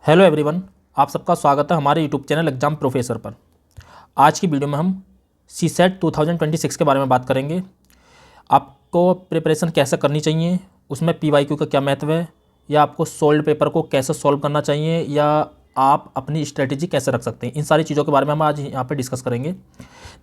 Hello everyone, आप सबका स्वागत है हमारे यूट्यूब चैनल एग्जाम प्रोफेसर पर। आज की वीडियो में हम सी सेट 2026 के बारे में बात करेंगे। आपको प्रिपरेशन कैसे करनी चाहिए, उसमें पीवाईक्यू का क्या महत्व है, या आपको सोल्ड पेपर को कैसे सॉल्व करना चाहिए, या आप अपनी स्ट्रेटेजी कैसे रख सकते हैं। इन सारी चीज़ों के बारे में हम आज यहाँ पे डिस्कस करेंगे।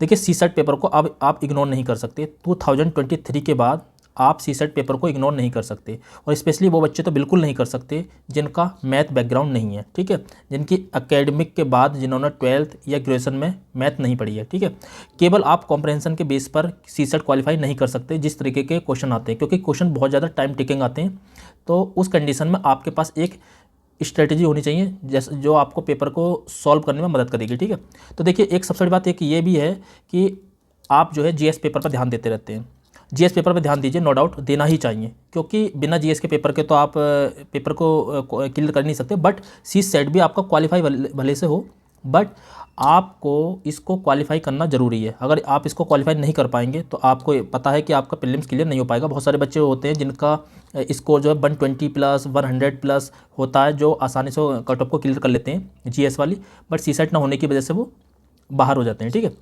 देखिए, सी सेट पेपर को अब आप इग्नोर नहीं कर सकते। 2023 के बाद आप सी सेट पेपर को इग्नोर नहीं कर सकते, और स्पेशली वो बच्चे तो बिल्कुल नहीं कर सकते जिनका मैथ बैकग्राउंड नहीं है, ठीक है, जिनकी एकेडमिक के बाद जिन्होंने 12th या ग्रेजुएशन में मैथ नहीं पढ़ी है, ठीक है। केवल आप कॉम्प्रहेंशन के बेस पर सी सेट क्वालिफाई नहीं कर सकते जिस तरीके के क्वेश्चन आते हैं, क्योंकि क्वेश्चन बहुत ज़्यादा टाइम टेकिंग आते हैं। तो उस कंडीशन में आपके पास एक स्ट्रेटजी होनी चाहिए जैसे जो आपको पेपर को सॉल्व करने में मदद करेगी, ठीक है। तो देखिए, एक सबसे बड़ी बात एक ये भी है कि आप जो है जीएस पेपर पर ध्यान देते रहते हैं। जीएस पेपर पे ध्यान दीजिए, नो डाउट देना ही चाहिए, क्योंकि बिना जीएस के पेपर के तो आप पेपर को क्लियर कर नहीं सकते। बट सी सेट भी आपका क्वालिफाई भले से हो, बट आपको इसको क्वालिफाई करना ज़रूरी है। अगर आप इसको क्वालिफाई नहीं कर पाएंगे तो आपको पता है कि आपका प्रीलिम्स क्लियर नहीं हो पाएगा। बहुत सारे बच्चे होते हैं जिनका स्कोर जो है 120 प्लस 100 प्लस होता है, जो आसानी से कट ऑफ को क्लियर कर लेते हैं जीएस वाली, बट सी सेट ना होने की वजह से वो बाहर हो जाते हैं, ठीक है।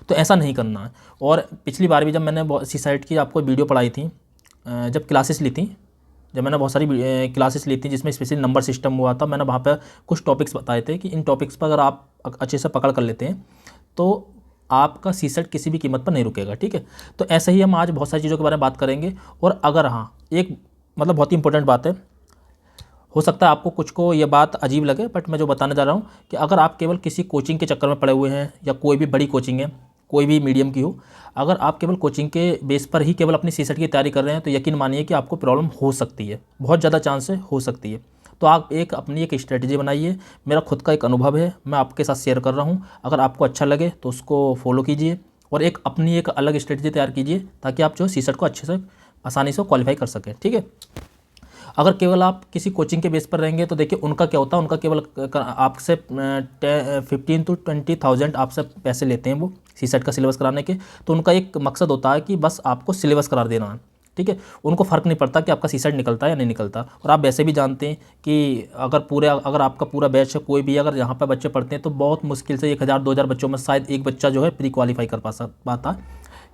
तो ऐसा नहीं करना है। और पिछली बार भी जब मैंने सी साइट की आपको वीडियो पढ़ाई थी, जब क्लासेस ली थी, जब मैंने बहुत सारी क्लासेस ली थी जिसमें स्पेशली नंबर सिस्टम हुआ था, मैंने वहाँ पर कुछ टॉपिक्स बताए थे कि इन टॉपिक्स पर अगर आप अच्छे से पकड़ कर लेते हैं तो आपका सी सेट किसी भी कीमत पर नहीं रुकेगा, ठीक है। तो ऐसे ही हम आज बहुत सारी चीज़ों के बारे में बात करेंगे। और अगर हाँ, एक मतलब बहुत ही इंपॉर्टेंट बात है, हो सकता है आपको कुछ को ये बात अजीब लगे, बट मैं जो बताने जा रहा हूँ कि अगर आप केवल किसी कोचिंग के चक्कर में पड़े हुए हैं, या कोई भी बड़ी कोचिंग है, कोई भी मीडियम की हो, अगर आप केवल कोचिंग के बेस पर ही केवल अपनी सी सेट की तैयारी कर रहे हैं तो यकीन मानिए कि आपको प्रॉब्लम हो सकती है, बहुत ज़्यादा चांस है हो सकती है। तो आप अपनी एक स्ट्रेटजी बनाइए। मेरा खुद का एक अनुभव है, मैं आपके साथ शेयर कर रहा हूँ। अगर आपको अच्छा लगे तो उसको फॉलो कीजिए, और अपनी एक अलग स्ट्रेटजी तैयार कीजिए, ताकि आप जो सी सेट को अच्छे से आसानी से क्वालिफाई कर सकें, ठीक है। अगर केवल आप किसी कोचिंग के बेस पर रहेंगे तो देखिए, उनका क्या होता है, उनका केवल आपसे 15 to 20,000 आपसे पैसे लेते हैं वो सी सेट का सिलेबस कराने के। तो उनका एक मकसद होता है कि बस आपको सिलेबस करा देना है, ठीक है। उनको फ़र्क नहीं पड़ता कि आपका सी सेट निकलता है या नहीं निकलता। और आप वैसे भी जानते हैं कि अगर आपका पूरा बैच है, कोई भी अगर यहाँ पर बच्चे पढ़ते हैं तो बहुत मुश्किल से 1,000-2,000 बच्चों में शायद एक बच्चा जो है प्री क्वालिफाई कर पाता।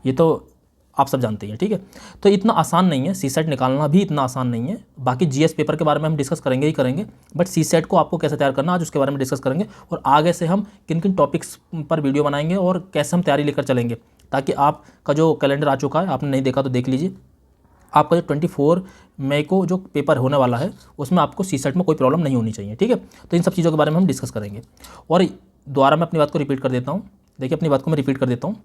ये तो आप सब जानते हैं, ठीक है। तो इतना आसान नहीं है, सी सेट निकालना भी इतना आसान नहीं है। बाकी जीएस पेपर के बारे में हम डिस्कस करेंगे ही करेंगे, बट सी सेट को आपको कैसे तैयार करना आज उसके बारे में डिस्कस करेंगे। और आगे से हम किन किन टॉपिक्स पर वीडियो बनाएंगे और कैसे हम तैयारी लेकर चलेंगे, ताकि आपका जो कैलेंडर आ चुका है, आपने नहीं देखा तो देख लीजिए। आपका जो 24 मई को जो पेपर होने वाला है उसमें आपको सी सेट में कोई प्रॉब्लम नहीं होनी चाहिए, ठीक है। तो इन सब चीज़ों के बारे में हम डिस्कस करेंगे। और दोबारा मैं अपनी बात को रिपीट कर देता हूँ। देखिए, अपनी बात को मैं रिपीट कर देता हूँ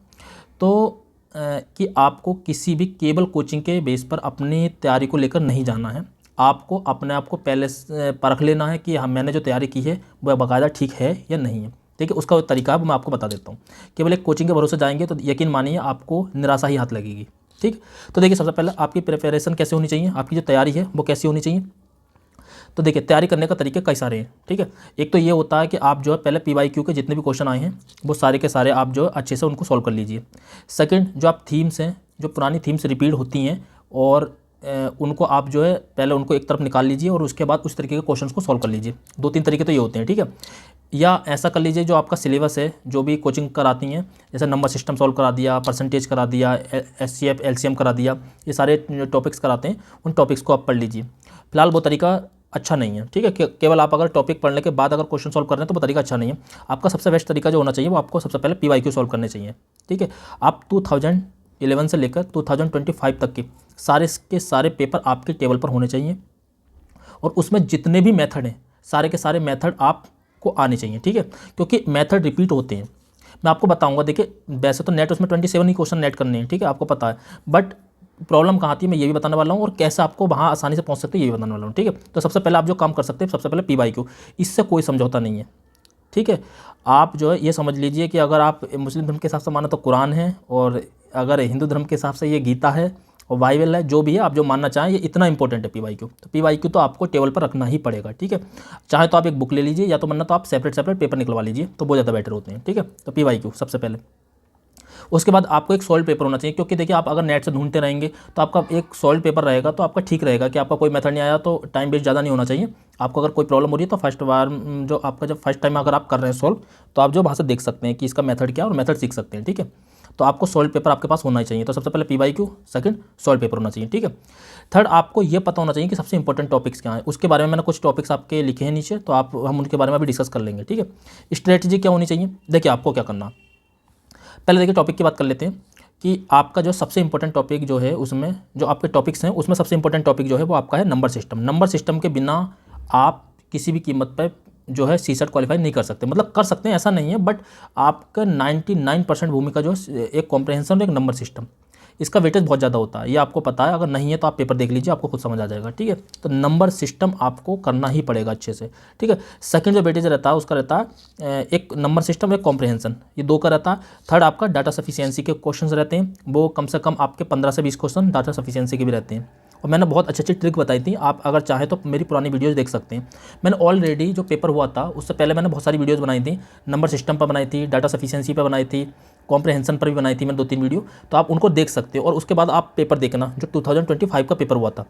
तो कि आपको किसी भी केवल कोचिंग के बेस पर अपनी तैयारी को लेकर नहीं जाना है। आपको अपने आप को पहले से परख लेना है कि मैंने जो तैयारी की है वह बाकायदा ठीक है या नहीं है, ठीक है। उसका तरीका मैं आपको बता देता हूँ। केवल एक कोचिंग के भरोसे जाएंगे तो यकीन मानिए आपको निराशा ही हाथ लगेगी, ठीक। तो देखिए, सबसे पहले आपकी प्रिपरेशन कैसे होनी चाहिए, आपकी जो तैयारी है वो कैसी होनी चाहिए। तो देखिए, तैयारी करने का तरीके कई सारे हैं, ठीक है। एक तो ये होता है कि आप जो है पहले पीवाईक्यू के जितने भी क्वेश्चन आए हैं वो सारे के सारे आप जो है अच्छे से उनको सॉल्व कर लीजिए। सेकंड, जो आप थीम्स हैं, जो पुरानी थीम्स रिपीट होती हैं, और उनको आप जो है पहले उनको एक तरफ निकाल लीजिए, और उसके बाद उस तरीके के क्वेश्चन को सॉल्व कर लीजिए। 2-3 तरीके तो ये होते हैं, ठीक है। या ऐसा कर लीजिए, जो आपका सिलेबस है, जो भी कोचिंग कराती हैं, जैसे नंबर सिस्टम सॉल्व करा दिया, परसेंटेज करा दिया, एचसीएफ एलसीएम करा दिया, ये सारे टॉपिक्स कराते हैं, उन टॉपिक्स को आप पढ़ लीजिए। फिलहाल वो तरीका अच्छा नहीं है, ठीक है। केवल आप अगर टॉपिक पढ़ने के बाद अगर क्वेश्चन सॉल्व कर रहे हैं तो वो तरीका अच्छा नहीं है। आपका सबसे बेस्ट तरीका जो होना चाहिए वो आपको सबसे पहले पीवाईक्यू सॉल्व करने चाहिए, ठीक है। आप 2011 से लेकर 2025 तक के सारे पेपर आपके टेबल पर होने चाहिए, और उसमें जितने भी मेथड हैं सारे के सारे मेथड आपको आने चाहिए, ठीक है। क्योंकि मेथड रिपीट होते हैं, मैं आपको बताऊंगा। देखिए, वैसे तो नेट उसमें 27 ही क्वेश्चन नेट करने हैं, ठीक है, आपको पता है। बट प्रॉब्लम कहाँ आती है मैं ये भी बताने वाला हूँ, और कैसे आपको वहाँ आसानी से पहुँच सकते हैं ये भी बताने वाला हूँ, ठीक है। तो सबसे पहले आप जो काम कर सकते हैं, सबसे पहले पीवाईक्यू, इससे कोई समझौता नहीं है, ठीक है। आप जो है ये समझ लीजिए कि अगर आप मुस्लिम धर्म के हिसाब से मानो तो कुरान है, और अगर हिंदू धर्म के हिसाब से ये गीता है और बाइबल है, जो भी है आप जो मानना चाहें, ये इतना इंपॉर्टेंट है पीवाईक्यू। तो पीवाईक्यू तो आपको टेबल पर रखना ही पड़ेगा, ठीक है। चाहे तो आप एक बुक ले लीजिए, या तो वरना तो आप सेपरेट पेपर निकलवा लीजिए, तो बहुत ज़्यादा बेटर होते हैं, ठीक है। तो पीवाईक्यू सबसे पहले। उसके बाद आपको एक सॉल्व पेपर होना चाहिए, क्योंकि देखिए, आप अगर नेट से ढूंढते रहेंगे तो आपका एक सॉल्व पेपर रहेगा तो आपका ठीक रहेगा कि आपका कोई मेथड नहीं आया तो टाइम वेस्ट ज़्यादा नहीं होना चाहिए। आपको अगर कोई प्रॉब्लम हो रही है तो फर्स्ट बार जो आपका जब फर्स्ट टाइम अगर आप कर रहे हैं सॉल्व, तो आप जो वहाँ से देख सकते हैं कि इसका मेथड क्या है और मेथड सीख सकते हैं, ठीक है। तो आपको सॉल्व पेपर आपके पास होना ही चाहिए। तो सबसे पहले PYQ, सेकंड सॉल्व पेपर होना चाहिए, ठीक है। थर्ड, आपको ये पता होना चाहिए कि सबसे इंपॉर्टेंट टॉपिक्स क्या हैं। उसके बारे में मैंने कुछ टॉपिक्स आपके लिखे हैं नीचे, तो हम उनके बारे में भी डिस्कस कर लेंगे, ठीक है। स्ट्रेटजी क्या होनी चाहिए, देखिए आपको क्या करना। पहले देखिए टॉपिक की बात कर लेते हैं कि आपका जो सबसे इंपॉर्टेंट टॉपिक जो है, उसमें जो आपके टॉपिक्स हैं उसमें सबसे इंपॉर्टेंट टॉपिक जो है वो आपका है नंबर सिस्टम। नंबर सिस्टम के बिना आप किसी भी कीमत पर जो है CSET क्वालिफाई नहीं कर सकते। मतलब कर सकते हैं ऐसा नहीं है, बट आपका 99% भूमिका जो है एक कॉम्प्रहेंशन और एक नंबर सिस्टम, इसका वेटेज बहुत ज़्यादा होता है, ये आपको पता है। अगर नहीं है तो आप पेपर देख लीजिए, आपको खुद समझ आ जाएगा, ठीक है। तो नंबर सिस्टम आपको करना ही पड़ेगा अच्छे से, ठीक है। सेकंड जो वेटेज रहता है उसका रहता है एक नंबर सिस्टम, एक कॉम्प्रहेंशन, ये 2 का रहता है। थर्ड आपका डाटा सफिशिएंसी के क्वेश्चन रहते हैं, वो कम से कम आपके 15 से 20 क्वेश्चन डाटा सफिशिएंसी के भी रहते हैं। और मैंने बहुत अच्छी अच्छी ट्रिक बताई थी, आप अगर चाहें तो मेरी पुरानी वीडियोज़ देख सकते हैं। मैंने ऑलरेडी जो पेपर हुआ था उससे पहले मैंने बहुत सारी वीडियोज़ बनाई थी, नंबर सिस्टम पर बनाई थी, डाटा सफिशिएंसी पर बनाई थी, कॉम्प्रहेंशन पर भी बनाई थी मैंने 2-3 वीडियो, तो आप उनको देख सकते हो। और उसके बाद आप पेपर देखना जो 2025 का पेपर हुआ था,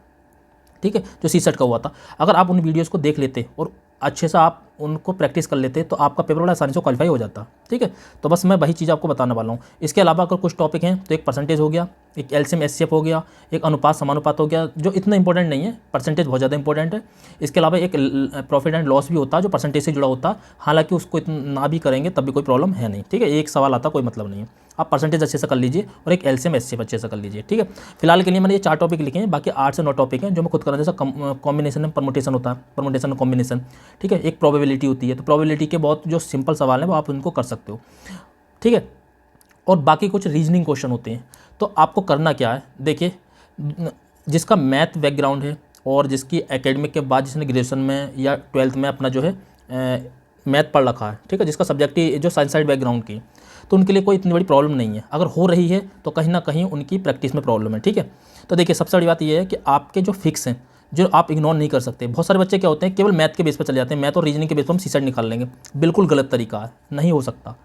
ठीक है, जो CSET का हुआ था। अगर आप उन वीडियोज़ को देख लेते और अच्छे से आप उनको प्रैक्टिस कर लेते तो आपका पेपर बड़ा आसानी से क्वालिफाई हो जाता, ठीक है। तो बस मैं वही चीज़ आपको बताने वाला हूँ। इसके अलावा अगर कुछ टॉपिक हैं तो एक परसेंटेज हो गया, एक LCM SCF हो गया, एक अनुपात समानुपात हो गया, जो इतना इंपॉर्टेंट नहीं है, परसेंटेज बहुत ज़्यादा इंपॉर्टेंट है। इसके अलावा एक प्रॉफिट एंड लॉस भी होता है जो परसेंटेज से जुड़ा होता है, हालांकि उसको इतना भी करेंगे तब भी कोई प्रॉब्लम है नहीं, ठीक है। एक सवाल आता कोई मतलब नहीं है, आप परसेंटेज अच्छे से कर लीजिए और एक LCM SCF अच्छे से कर लीजिए, ठीक है। फिलहाल के लिए मैंने ये 4 टॉपिक लिखे हैं, बाकी 8 से 9 टॉपिक हैं जो मैं खुद कर रहा हूँ। जैसा कॉम्बिनेशन में परमुटेशन होता है, परमुटेशन कॉम्बिनेशन, ठीक है। एक प्रोबेबिलिटी होती है, तो प्रोबेबिलिटी के बहुत जो सिंपल सवाल हैं वो आप उनको कर सकते हो, ठीक है। और बाकी कुछ रीजनिंग क्वेश्चन होते हैं। तो आपको करना क्या है, देखिए जिसका मैथ बैकग्राउंड है और जिसकी एकेडमिक के बाद जिसने ग्रेजुएशन में या 12th में अपना जो है मैथ पढ़ रखा है, ठीक है, जिसका सब्जेक्ट जो साइंस साइड बैकग्राउंड की, तो उनके लिए कोई इतनी बड़ी प्रॉब्लम नहीं है। अगर हो रही है तो कहीं ना कहीं उनकी प्रैक्टिस में प्रॉब्लम है, ठीक है। तो देखिए सबसे बड़ी बात यह है कि आपके जो फिक्स हैं, जो आप इग्नोर नहीं कर सकते। बहुत सारे बच्चे क्या होते हैं केवल मैथ के बेस पर चले जाते हैं, मैथ और रीजनिंग के बेस पर हम CSET निकाल लेंगे, बिल्कुल गलत तरीका है, नहीं हो सकता,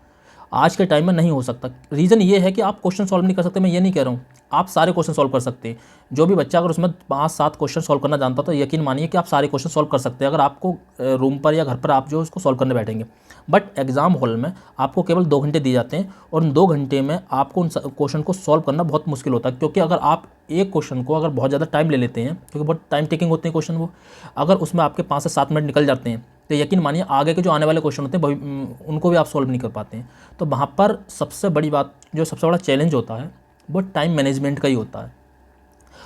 आज के टाइम में नहीं हो सकता। रीज़न ये है कि आप क्वेश्चन सॉल्व नहीं कर सकते, मैं ये नहीं कह रहा हूँ, आप सारे क्वेश्चन सॉल्व कर सकते हैं। जो भी बच्चा अगर उसमें 5-7 क्वेश्चन सॉल्व करना जानता तो यकीन मानिए कि आप सारे क्वेश्चन सॉल्व कर सकते हैं, अगर आपको रूम पर या घर पर आप जो उसको सॉल्व करने बैठेंगे। बट एग्जाम हॉल में आपको केवल 2 घंटे दिए जाते हैं और उन 2 घंटे में आपको उन क्वेश्चन को सॉल्व करना बहुत मुश्किल होता है, क्योंकि अगर आप एक क्वेश्चन को अगर बहुत ज़्यादा टाइम ले लेते हैं, क्योंकि बहुत टाइम टेकिंग होते हैं क्वेश्चन, वो अगर उसमें आपके 5 से 7 मिनट निकल जाते हैं तो यकीन मानिए आगे के जो आने वाले क्वेश्चन होते हैं उनको भी आप सॉल्व नहीं कर पाते हैं। तो वहाँ पर सबसे बड़ी बात, जो सबसे बड़ा चैलेंज होता है वो टाइम मैनेजमेंट का ही होता है।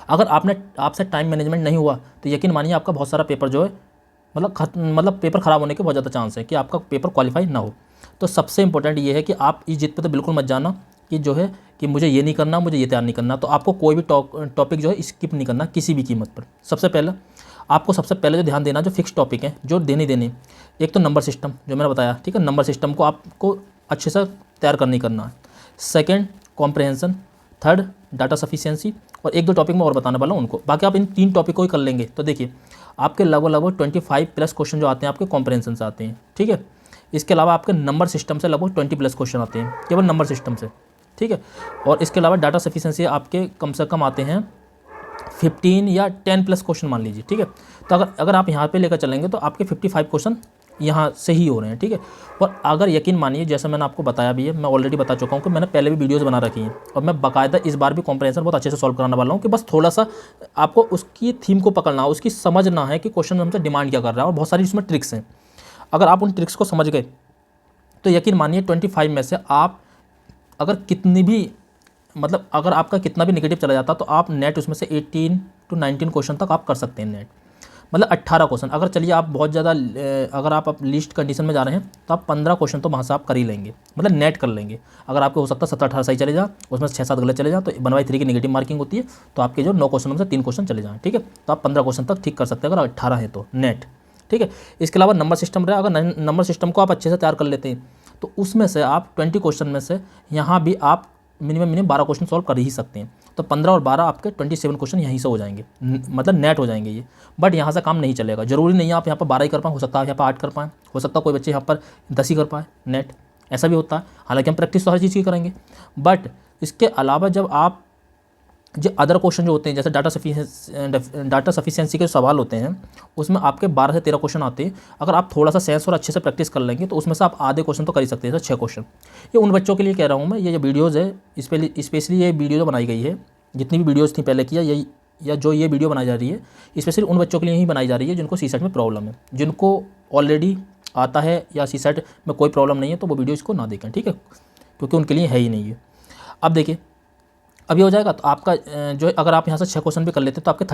अगर आपसे टाइम मैनेजमेंट नहीं हुआ तो यकीन मानिए आपका बहुत सारा पेपर जो है मतलब पेपर ख़राब होने के बहुत ज़्यादा चांस है कि आपका पेपर क्वालिफाई ना हो। तो सबसे इंपॉर्टेंट ये है कि आप इस जिद पे तो बिल्कुल मत जाना कि जो है कि मुझे ये नहीं करना, मुझे ये तैयार नहीं करना। तो आपको कोई भी टॉपिक जो है स्किप नहीं करना किसी भी कीमत पर। सबसे पहले जो ध्यान देना, जो फिक्स टॉपिक हैं जो देने, एक तो नंबर सिस्टम जो मैंने बताया, ठीक है, नंबर सिस्टम को आपको अच्छे से तैयार करना है। Second comprehension, third data sufficiency, और 1-2 टॉपिक में और बताने वाला हूँ उनको। बाकी आप इन 3 टॉपिक को ही कर लेंगे तो देखिए आपके लगभग 25+ क्वेश्चन जो आते हैं आपके कॉम्प्रहेंशन से आते हैं, ठीक है। इसके अलावा आपके नंबर सिस्टम से लगभग 20+ क्वेश्चन आते हैं केवल नंबर सिस्टम से, ठीक है। और इसके अलावा डाटा सफिशिएंसी आपके कम से कम आते हैं 15 या 10+ क्वेश्चन मान लीजिए, ठीक है। तो अगर आप यहाँ पे लेकर चलेंगे तो आपके 55 क्वेश्चन यहाँ से ही हो रहे हैं, ठीक है। और अगर यकीन मानिए, जैसा मैंने आपको बताया भी है, मैं ऑलरेडी बता चुका हूँ कि मैंने पहले भी वीडियोस बना रखी हैं और मैं बाकायदा इस बार भी कॉम्प्रहेंशन बहुत अच्छे से सॉल्व कराने वाला हूँ कि बस थोड़ा सा आपको उसकी थीम को पकड़ना है, उसकी समझना है कि क्वेश्चन हमसे डिमांड क्या कर रहा है। और बहुत सारी इसमें ट्रिक्स हैं, अगर आप उन ट्रिक्स को समझ गए तो यकीन मानिए 25 में से आप अगर कितनी भी अगर आपका कितना भी नेगेटिव चला जाता तो आप नेट उसमें से 18 to 19 क्वेश्चन तक आप कर सकते हैं नेट, 18 क्वेश्चन। अगर चलिए आप बहुत ज़्यादा अगर आप लीस्ट कंडीशन में जा रहे हैं तो आप 15 क्वेश्चन तो वहाँ से आप कर ही लेंगे, नेट कर लेंगे। अगर आपको हो सकता है 17-18 सही चले जा, उसमें 6-7 गलत चले जाए तो 1/3 की नेगेटिव मार्किंग होती है, तो आपके जो 9 क्वेश्चन में से 3 क्वेश्चन चले जाएँ, ठीक है। तो आप 15 क्वेश्चन तक ठीक कर सकते हैं अगर 18 है तो नेट, ठीक है। इसके अलावा नंबर सिस्टम रहा, अगर नंबर सिस्टम को आप अच्छे से तैयार कर लेते हैं तो उसमें से आप 20 क्वेश्चन में से यहाँ भी आप मिनिमम 12 क्वेश्चन सॉल्व कर ही सकते हैं। तो 15 और 12 आपके 27 क्वेश्चन यहीं से हो जाएंगे, नेट हो जाएंगे ये। बट यहाँ से काम नहीं चलेगा, ज़रूरी नहीं है आप यहाँ पर 12 ही कर पाएँ, हो सकता है यहाँ पर 8 कर पाएँ, हो सकता है कोई बच्चे यहाँ पर 10 ही कर पाए नेट, ऐसा भी होता है। हालांकि हम प्रैक्टिस तो हर चीज़ की करेंगे, बट इसके अलावा जब आप जो अदर क्वेश्चन जो होते हैं जैसे डाटा सफिशिएंसी के सवाल होते हैं उसमें आपके 12 से 13 क्वेश्चन आते हैं। अगर आप थोड़ा सा सेंस और अच्छे से प्रैक्टिस कर लेंगे तो उसमें से आप आधे क्वेश्चन तो कर ही सकते हैं, जैसे 6 क्वेश्चन। ये उन बच्चों के लिए कह रहा हूँ मैं, ये जो वीडियोज़ है स्पेशली ये वीडियो जो बनाई गई है, जितनी भी वीडियोज़ थी पहले की या जो ये वीडियो बनाई जा रही है स्पेशली उन बच्चों के लिए ही बनाई जा रही है जिनको सीसेट में प्रॉब्लम है। जिनको ऑलरेडी आता है या सीसेट में कोई प्रॉब्लम नहीं है तो वो वीडियो इसको ना देखें, ठीक है, क्योंकि उनके लिए है ही नहीं है। अब देखिए अब ये हो जाएगा तो आपका जो अगर आप यहाँ से 6 क्वेश्चन भी कर लेते हैं तो आपके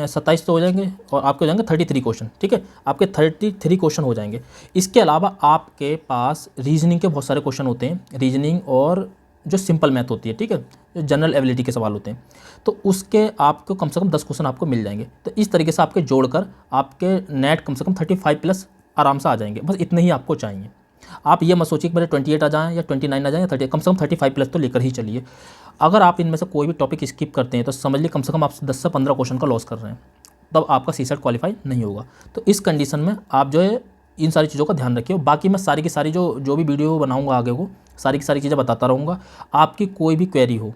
27 तो हो जाएंगे और आपके हो जाएंगे 33 क्वेश्चन, ठीक है, आपके 33 क्वेश्चन हो जाएंगे। इसके अलावा आपके पास रीजनिंग के बहुत सारे क्वेश्चन होते हैं, रीजनिंग और जो सिंपल मैथ होती है, ठीक है, जो जनरल एबिलिटी के सवाल होते हैं, तो उसके आपको कम से कम 10 क्वेश्चन आपको मिल जाएंगे। तो इस तरीके से आपके जोड़कर आपके नेट कम से कम 35 प्लस आराम से आ जाएंगे। बस इतने ही आपको चाहिए। आप ये मत सोचिए कि मेरे 28 आ जाएँ या 29 आ जाएँ या 30, कम से कम 35 प्लस तो लेकर ही चलिए। अगर आप इनमें से कोई भी टॉपिक स्किप करते हैं तो समझ लीजिए कम से कम आप 10 से 15 क्वेश्चन का लॉस कर रहे हैं, तब आपका सीसेट क्वालिफाई नहीं होगा। तो इस कंडीशन में आप जो है इन सारी चीज़ों का ध्यान रखिए। बाकी मैं सारी की सारी जो भी वीडियो बनाऊंगा आगे को सारी की सारी चीज़ें बताता रहूँगा। आपकी कोई भी क्वेरी हो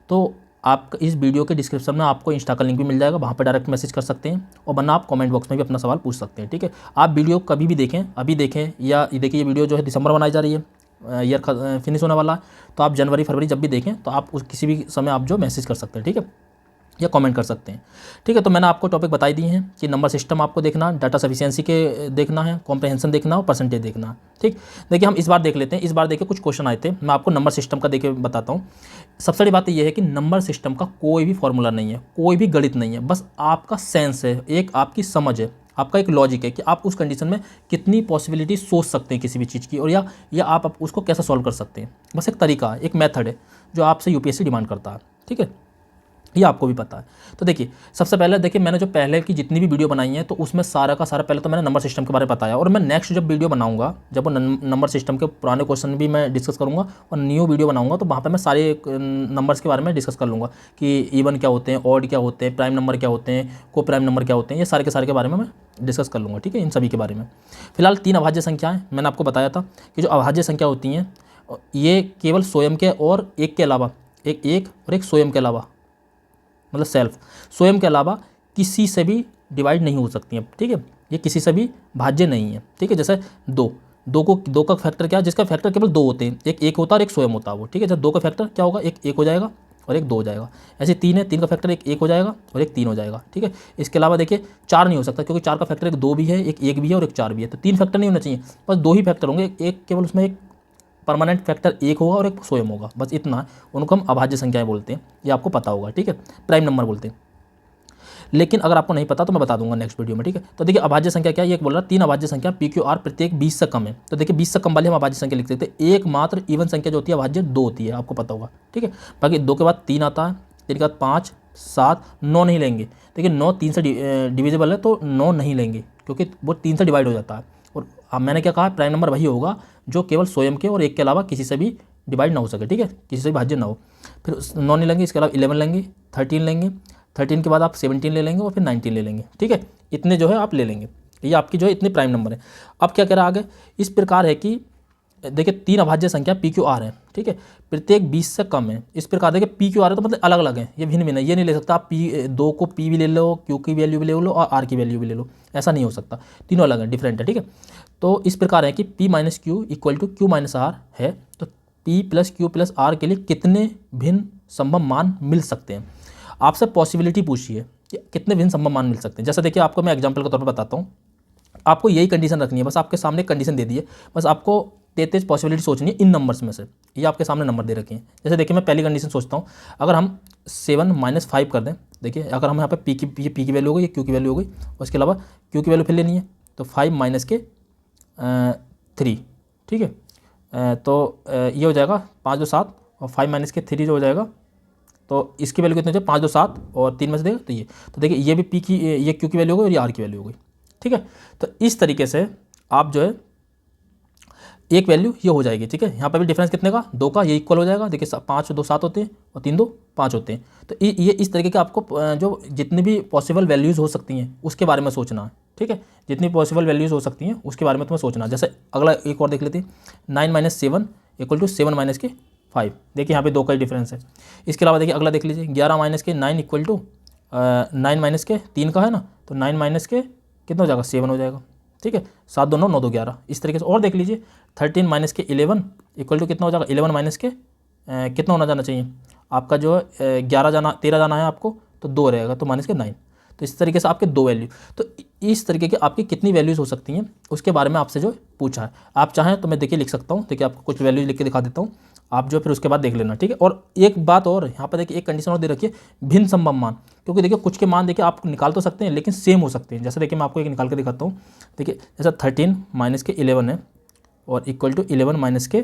तो आप इस वीडियो के डिस्क्रिप्शन में आपको इंस्टा का लिंक भी मिल जाएगा, वहाँ पर डायरेक्ट मैसेज कर सकते हैं और वरना आप कमेंट बॉक्स में भी अपना सवाल पूछ सकते हैं, ठीक है। आप वीडियो कभी भी देखें, अभी देखें या देखिए ये वीडियो जो है दिसंबर बनाई जा रही है, ईयर फिनिश होने वाला है, तो आप जनवरी फरवरी जब भी देखें तो आप उस किसी भी समय आप जो मैसेज कर सकते हैं, ठीक है, या कमेंट कर सकते हैं, ठीक है। तो मैंने आपको टॉपिक बताई दिए हैं कि नंबर सिस्टम आपको देखना, डाटा सफिशिएंसी के देखना है, कॉम्प्रहेंशन देखना और परसेंटेज देखना है, ठीक। देखिए हम इस बार देख लेते हैं। इस बार देखिए कुछ क्वेश्चन आए थे, मैं आपको नंबर सिस्टम का देके बताता हूँ। सबसे बड़ी बात यह है कि नंबर सिस्टम का कोई भी फॉर्मूला नहीं है, कोई भी गणित नहीं है, बस आपका सेंस है, एक आपकी समझ है, आपका एक लॉजिक है कि आप उस कंडीशन में कितनी पॉसिबिलिटी सोच सकते हैं किसी भी चीज़ की, और या आप उसको कैसे सॉल्व कर सकते हैं। बस एक तरीका है, एक मेथड है जो आपसे यूपीएससी डिमांड करता है, ठीक है, ये आपको भी पता है। तो देखिए सबसे पहले देखिए मैंने जो पहले की जितनी भी वीडियो बनाई है तो उसमें सारा का सारा पहले तो मैंने नंबर सिस्टम के बारे में बताया, और मैं नेक्स्ट जब वीडियो बनाऊंगा जब वो नंबर सिस्टम के पुराने क्वेश्चन भी मैं डिस्कस करूंगा और न्यू वीडियो बनाऊंगा तो वहाँ पे मैं सारे नंबर्स के बारे में डिस्कस कर लूँगा कि इवन क्या होते हैं, ऑड क्या होते हैं, प्राइम नंबर क्या होते हैं, को प्राइम नंबर क्या होते हैं, ये सारे के सारे के बारे में मैं डिस्कस कर लूँगा, ठीक है, इन सभी के बारे में। फिलहाल 3 अभाज्य संख्याएँ मैंने आपको बताया था कि जो अभाज्य संख्या होती हैं ये केवल स्वयं के और एक के अलावा एक और एक स्वयं के अलावा मतलब सेल्फ स्वयं के अलावा किसी से भी डिवाइड नहीं हो सकती हैं, ठीक है, ये किसी से भी भाज्य नहीं है, ठीक है। जैसे दो का फैक्टर क्या है, जिसका फैक्टर केवल 2 होते हैं, एक होता है और एक स्वयं होता है वो, ठीक है। जब 2 का फैक्टर क्या होगा, एक हो जाएगा और एक 2 हो जाएगा। ऐसे 3 है, 3 का फैक्टर एक हो जाएगा और एक 3 हो जाएगा, ठीक है। इसके अलावा देखिए 4 नहीं हो सकता क्योंकि 4 का फैक्टर एक 2 भी है, एक भी है और एक 4 भी है, तो 3 फैक्टर नहीं होना चाहिए, बस 2 ही फैक्टर होंगे, एक केवल उसमें एक परमानेंट फैक्टर एक होगा और एक स्वयं होगा, बस इतना। उनको हम अभाज्य संख्याएं बोलते हैं, ये आपको पता होगा, ठीक है, प्राइम नंबर बोलते हैं। लेकिन अगर आपको नहीं पता तो मैं बता दूंगा नेक्स्ट वीडियो में, ठीक है। तो देखिए अभाज्य संख्या क्या है, ये बोल रहा है 3 अभाज्य संख्या पी क्यू आर प्रत्येक 20 से कम है, तो देखिए 20 से कम वाली हम अभाज्य संख्या लिख सकते हैं। एकमात्र इवन संख्या जो होती है अभाज्य 2 होती है, आपको पता होगा, ठीक है। बाकी 2 के बाद 3 आता है, 3 के बाद 5, 7, 9 नहीं लेंगे। देखिए 9 3 से डिविजिबल है तो 9 नहीं लेंगे क्योंकि वो 3 से डिवाइड हो जाता है। और अब मैंने क्या कहा, प्राइम नंबर वही होगा जो केवल स्वयं के और एक के अलावा किसी से भी डिवाइड ना हो सके, ठीक है, किसी से भी भाज्य ना हो। फिर 9 नहीं लेंगे, इसके अलावा 11 लेंगे, 13 लेंगे, 13 के बाद आप 17 ले लेंगे और फिर 19 ले लेंगे, ठीक है। इतने जो है आप ले लेंगे, ये आपकी जो है इतने प्राइम नंबर है। अब क्या कह रहा है आगे, इस प्रकार है कि देखिए 3 अभाज्य संख्या पी क्यू आर है, ठीक है, प्रत्येक 20 से कम है। इस प्रकार देखिए पी क्यू आर है तो मतलब अलग अलग है, ये भिन्न भिन्न है, ये नहीं ले सकता आप दो को पी भी ले लो, क्यू की वैल्यू भी ले लो और आर की वैल्यू भी ले लो, ऐसा नहीं हो सकता, तीनों अलग है, डिफरेंट है, ठीक है। तो इस प्रकार है कि P minus Q equal to Q minus R है, तो P plus Q plus R के लिए कितने भिन्न संभव मान मिल सकते हैं। आपसे पॉसिबिलिटी पूछिए कि कितने भिन्न संभव मान मिल सकते हैं। जैसे देखिए आपको मैं एग्जांपल के तौर पर बताता हूँ, आपको यही कंडीशन रखनी है, बस आपके सामने कंडीशन दे दी है, बस आपको 33 पॉसिबिलिटी सोचनी है इन नंबर्स में से, ये आपके सामने नंबर दे रखे हैं। जैसे देखिए मैं पहली कंडीशन सोचता हूँ, अगर हम 7 - 5 कर दें, देखिए अगर हम यहाँ पे पी की वैल्यू हो गई, क्यू की वैल्यू हो गई, और इसके अलावा क्यू की वैल्यू फिर लेनी है, तो 5 माइनस के 3, ठीक है। तो ये हो जाएगा 5 2 7 और 5 माइनस के 3 जो हो जाएगा, तो इसकी वैल्यू कितनी हो जाए 5 2 7 और 3 में से देगा तो ये, तो देखिए ये भी पी की, ये क्यू की वैल्यू हो गई और ये आर की वैल्यू हो गई, ठीक है। तो इस तरीके से आप जो है एक वैल्यू ये हो जाएगी, ठीक है। यहाँ पर भी डिफरेंस कितने का, 2 का, ये इक्वल हो जाएगा। देखिए 5 2 7 होते हैं और 3 2 5 होते हैं, तो ये इस तरीके के आपको जो जितनी भी पॉसिबल वैल्यूज़ हो सकती हैं उसके बारे में सोचना है, ठीक है। जितनी पॉसिबल वैल्यूज़ हो सकती हैं उसके बारे में तुम्हें सोचना है। जैसे अगला एक और देख लेते हैं, 9 - 7 = 7 - के 5। देखिए यहाँ पे 2 का ही डिफरेंस है। इसके अलावा देखिए अगला देख लीजिए, 11 माइनस के 9 इक्वल टू 9 माइनस के 3 का है ना, तो 9 माइनस के कितना हो जाएगा 7 हो जाएगा। ठीक है, 7 2 9 9 2 11। इस तरीके से और देख लीजिए 13 माइनस के 11 इक्वल टू कितना हो जाएगा 11 माइनस के कितना होना जाना चाहिए आपका जो है 13 जाना है आपको, तो 2 रहेगा, तो माइनस के 9। तो इस तरीके से आपके 2 वैल्यू, तो इस तरीके की आपकी कितनी वैल्यूज़ हो सकती हैं उसके बारे में आपसे जो पूछा है। आप चाहें तो मैं देखिए लिख सकता हूँ, देखिए आपको कुछ वैल्यूज लिख के दिखा देता हूँ, आप जो फिर उसके बाद देख लेना। ठीक है, और एक बात और यहाँ पर देखिए एक कंडीशन और दे रखिए, भिन्न संभव मान, क्योंकि देखिए कुछ के मान देखिए आप निकाल तो सकते हैं लेकिन सेम हो सकते हैं। जैसे देखिए मैं आपको एक निकाल के दिखाता हूँ, देखिए जैसा 13 माइनस के 11 है और इक्वल टू 11 माइनस के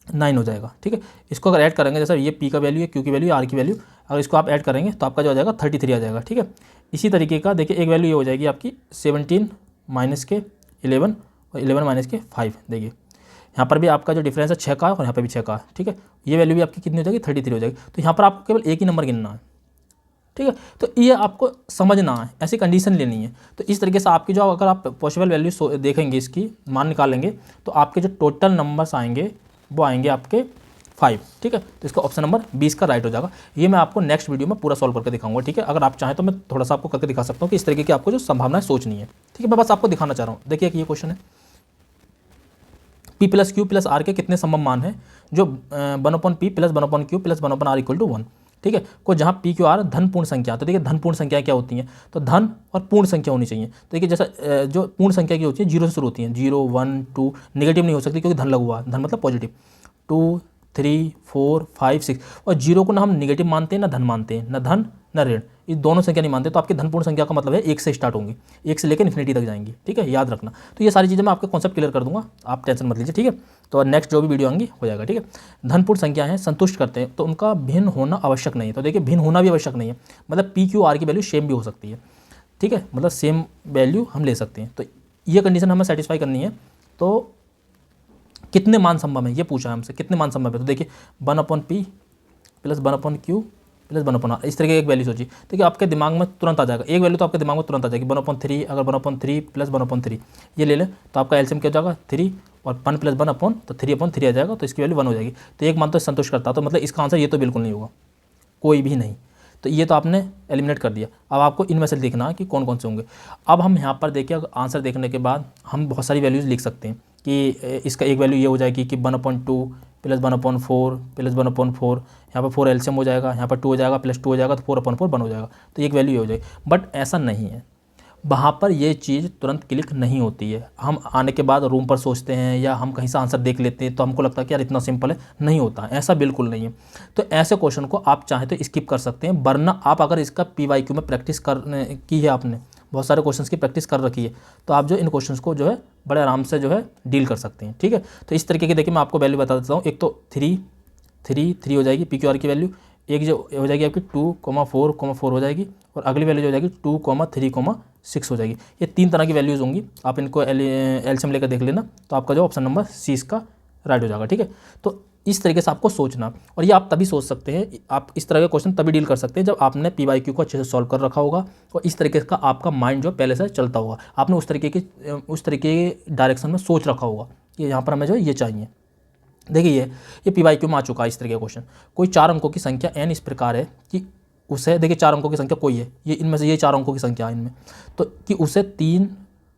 9 हो जाएगा। ठीक है, इसको अगर ऐड करेंगे, जैसा ये पी का वैल्यू है, क्यू की वैल्यू, आर की वैल्यू, अगर इसको आप ऐड करेंगे तो आपका जो आ जाएगा 33 आ जाएगा। ठीक है, इसी तरीके का देखिए एक वैल्यू ये हो जाएगी आपकी 17 माइनस के 11 और 11 माइनस के 5। देखिए यहाँ पर भी आपका जो डिफरेंस है 6 का और यहाँ पर भी 6 का है। ठीक है, ये वैल्यू भी आपकी कितनी हो जाएगी 33 हो जाएगी। तो यहाँ पर आपको केवल एक ही नंबर गिनना है। ठीक है, तो ये आपको समझना है, ऐसी कंडीशन लेनी है। तो इस तरीके से आपकी जो अगर आप पॉसिबल वैल्यू देखेंगे, इसकी मान निकालेंगे, तो आपके जो टोटल नंबर्स आएंगे वो आएंगे आपके 5। ठीक है, तो इसका ऑप्शन नंबर 20 का राइट हो जाएगा। ये मैं आपको नेक्स्ट वीडियो में पूरा सॉल्व करके दिखाऊंगा। ठीक है, अगर आप चाहें तो मैं थोड़ा सा आपको करके दिखा सकता हूँ कि इस तरीके की आपको जो संभावनाएं सोचनी है। ठीक है, मैं बस आपको दिखाना चाह रहा हूँ। देखिए कि ये क्वेश्चन है, P plus Q plus R के कितने संभव मान है जो 1/p plus 1/q plus 1/r equal to 1। ठीक है, को जहाँ पी क्यू आर धन पूर्ण संख्या, तो देखिए धन पूर्ण संख्या क्या होती हैं, तो धन और पूर्ण संख्या होनी चाहिए। तो देखिए जैसा जो पूर्ण संख्या की होती है 0 से शुरू होती है, 0 1 2, नेगेटिव नहीं हो सकती क्योंकि धन लगा हुआ है, धन मतलब पॉजिटिव, 2 3 4 5 6, और 0 को ना हम नेगेटिव मानते हैं ना धन मानते हैं, ना धन ना ऋण, ये दोनों संख्या नहीं मानते। तो आपकी धनपूर्ण संख्या का मतलब है 1 से स्टार्ट होंगी, 1 से लेकर इन्फिनिटी तक जाएंगी। ठीक है, याद रखना। तो ये सारी चीज़ें मैं आपके कॉन्सेप्ट क्लियर कर दूंगा, आप टेंशन मत लीजिए। ठीक है, तो नेक्स्ट जो भी वीडियो आएंगी हो जाएगा। ठीक है, धनपूर्ण संख्या है संतुष्ट करते हैं तो उनका भिन्न होना आवश्यक नहीं है। तो देखिए भिन्न होना भी आवश्यक नहीं है, मतलब पी क्यू आर की वैल्यू सेम भी हो सकती है। ठीक है, मतलब सेम वैल्यू हम ले सकते हैं। तो ये कंडीशन हमें सेटिस्फाई करनी है। तो कितने मान संभव है ये पूछा है हमसे, कितने मान संभव है। तो देखिए 1/p plus 1/q plus 1/r, इस तरह की एक वैल्यू सोचिए। देखिए आपके दिमाग में तुरंत आ जाएगा, एक वैल्यू तो आपके दिमाग में तुरंत आ जाएगी 1/3। अगर 1/3 प्लस 1/3 ये ले लें तो आपका एलसीएम क्या हो जाएगा 3, और 1 प्लस 1 तो 3/3 आ जाएगा, तो इसकी वैल्यू 1 हो जाएगी। तो एक मान तो संतुष्ट करता, तो मतलब इसका आंसर ये तो बिल्कुल नहीं होगा, कोई भी नहीं। तो ये तो आपने एलिमिनेट कर दिया। अब आपको इनमें से देखना है कि कौन कौन से होंगे। अब हम यहाँ पर देखिए आंसर देखने के बाद हम बहुत सारी वैल्यूज़ लिख सकते हैं कि इसका एक वैल्यू ये हो जाएगी कि 1/2 प्लस 1/4 प्लस 1/4, यहाँ पर 4 एलसीएम हो जाएगा, यहाँ पर 2 हो जाएगा, प्लस 2 हो जाएगा, तो 4/4 1 हो जाएगा। तो एक वैल्यू ये हो जाएगी। बट ऐसा नहीं है, वहाँ पर ये चीज़ तुरंत क्लिक नहीं होती है। हम आने के बाद रूम पर सोचते हैं या हम कहीं से आंसर देख लेते हैं तो हमको लगता है कि यार इतना सिंपल है, नहीं होता है, ऐसा बिल्कुल नहीं है। तो ऐसे क्वेश्चन को आप चाहें तो स्किप कर सकते हैं, वरना आप अगर इसका PYQ में प्रैक्टिस की है, आपने बहुत सारे क्वेश्चंस की प्रैक्टिस कर रखी है, तो आप जो इन क्वेश्चंस को जो है बड़े आराम से जो है डील कर सकते हैं। ठीक है, तो इस तरीके की देखिए मैं आपको वैल्यू बता देता हूँ। एक तो 3 हो जाएगी PQR की वैल्यू, एक जो हो जाएगी आपकी 2,4,4 हो जाएगी, और अगली वैल्यू जो हो जाएगी 2,3,6 हो जाएगी। ये 3 तरह की वैल्यूज़ होंगी, आप इनको एलसीएम लेकर देख लेना, तो आपका जो ऑप्शन नंबर C इसका राइट हो जाएगा। ठीक है, तो इस तरीके से आपको सोचना, और ये आप तभी सोच सकते हैं, आप इस तरह के क्वेश्चन तभी डील कर सकते हैं जब आपने PYQ को अच्छे से सॉल्व कर रखा होगा और इस तरीके का आपका माइंड जो पहले से चलता होगा, आपने उस तरीके के डायरेक्शन में सोच रखा होगा कि यहाँ पर हमें जो ये चाहिए। देखिए ये PYQ में आ चुका है इस तरह का क्वेश्चन। कोई 4 अंकों की संख्या n इस प्रकार है कि उसे, देखिए 4 अंकों की संख्या कोई है, ये इनमें से ये 4 अंकों की संख्या है इनमें, तो कि उसे 3,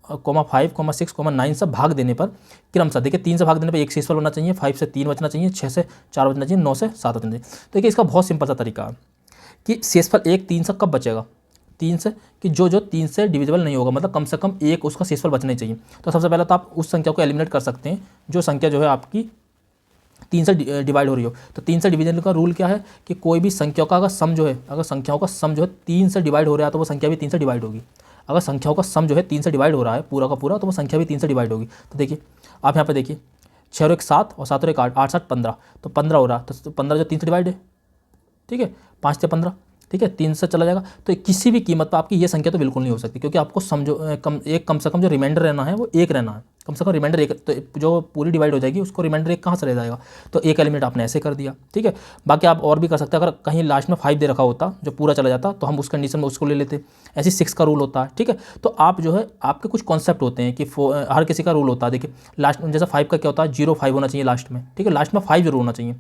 5, 6, 9 से भाग देने पर क्रमशः, देखिए 3 से भाग देने पर 1 शेषफल होना चाहिए, 5 से 3 बचना चाहिए, 6 से 4 बचना चाहिए, 9 से 7 बचना चाहिए। तो देखिए इसका बहुत सिंपल सा तरीका है कि शेषफल 1 3 से कब बचेगा, 3 से, कि जो 3 से डिविजिबल नहीं होगा, मतलब कम से कम एक उसका शेषफल बचना ही चाहिए। तो सबसे पहले तो आप उस संख्या को एलिमिनेट कर सकते हैं जो संख्या जो है आपकी 3 से डिवाइड हो रही हो। तो 3 से डिवीजन का रूल क्या है कि कोई भी संख्याओं का अगर सम जो है, अगर संख्याओं का सम जो है 3 से डिवाइड हो रहा है तो वो संख्या भी 3 से डिवाइड होगी। अगर संख्याओं का सम जो है 3 से डिवाइड हो रहा है पूरा का पूरा, तो वो संख्या भी 3 से डिवाइड होगी। तो देखिए आप यहाँ पे देखिए 6 और 1 7 और 7 और 1 8, 8 7 15, तो 15 हो रहा, तो 15 जो 3 से डिवाइड है। ठीक है, 5 से 15, ठीक है, 3 से चला जाएगा। तो किसी भी कीमत पर आपकी ये संख्या तो बिल्कुल नहीं हो सकती, क्योंकि आपको समझो कम से कम जो रिमाइंडर रहना है वो 1 रहना है, कम से कम रिमाइंडर 1। तो जो पूरी डिवाइड हो जाएगी उसको रिमाइंडर 1 कहाँ से रह जाएगा, तो एक एलिमेंट आपने ऐसे कर दिया। ठीक है, बाकी आप और भी कर सकते हैं। अगर कहीं लास्ट में 5 दे रखा होता जो पूरा चला जाता तो हम उस कंडीशन में उसको ले लेते। ऐसे 6 का रूल होता है। ठीक है, तो आप जो है आपके कुछ कॉन्सेप्ट होते हैं कि हर किसी का रूल होता है। देखिए लास्ट में जैसा 5 का क्या होता है, 0 5 होना चाहिए लास्ट में। ठीक है, लास्ट में 5 जरूर होना चाहिए।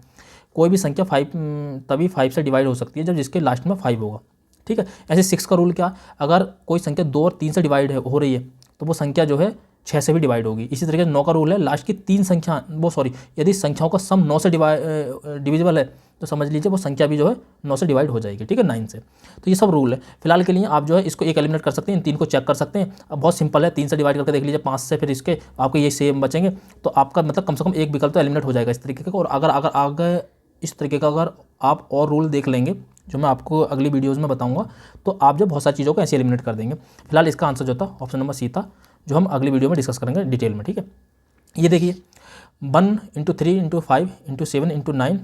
कोई भी संख्या 5 तभी 5 से डिवाइड हो सकती है जब जिसके लास्ट में 5 होगा। ठीक है, ऐसे 6 का रूल क्या, अगर कोई संख्या 2 और 3 से डिवाइड हो रही है तो वो संख्या जो है 6 से भी डिवाइड होगी। इसी तरीके से 9 का रूल है, लास्ट की 3 संख्या यदि संख्याओं का सम 9 से डिविजिबल है तो समझ लीजिए वो संख्या भी जो है 9 से डिवाइड हो जाएगी। ठीक है, 9 से। तो ये सब रूल है। फिलहाल के लिए आप जो है इसको एक एलिमिनेट कर सकते हैं, इन 3 को चेक कर सकते हैं। अब बहुत सिंपल है, 3 से डिवाइड करके देख लीजिए, 5 से, फिर इसके आपके ये सेम बचेंगे, तो आपका मतलब कम से कम एक विकल्प तो एलिमिनेट हो जाएगा इस तरीके का। और अगर आगे इस तरीके का अगर आप और रूल देख लेंगे जो मैं आपको अगली वीडियोज़ में बताऊँगा, तो आप जो बहुत सारी चीज़ों को ऐसे एलिमिनेट कर देंगे। फिलहाल इसका आंसर जो था ऑप्शन नंबर सी था, जो हम अगली वीडियो में डिस्कस करेंगे डिटेल में। ठीक है, ये देखिए 1 × 3 × 5 × 7 × 9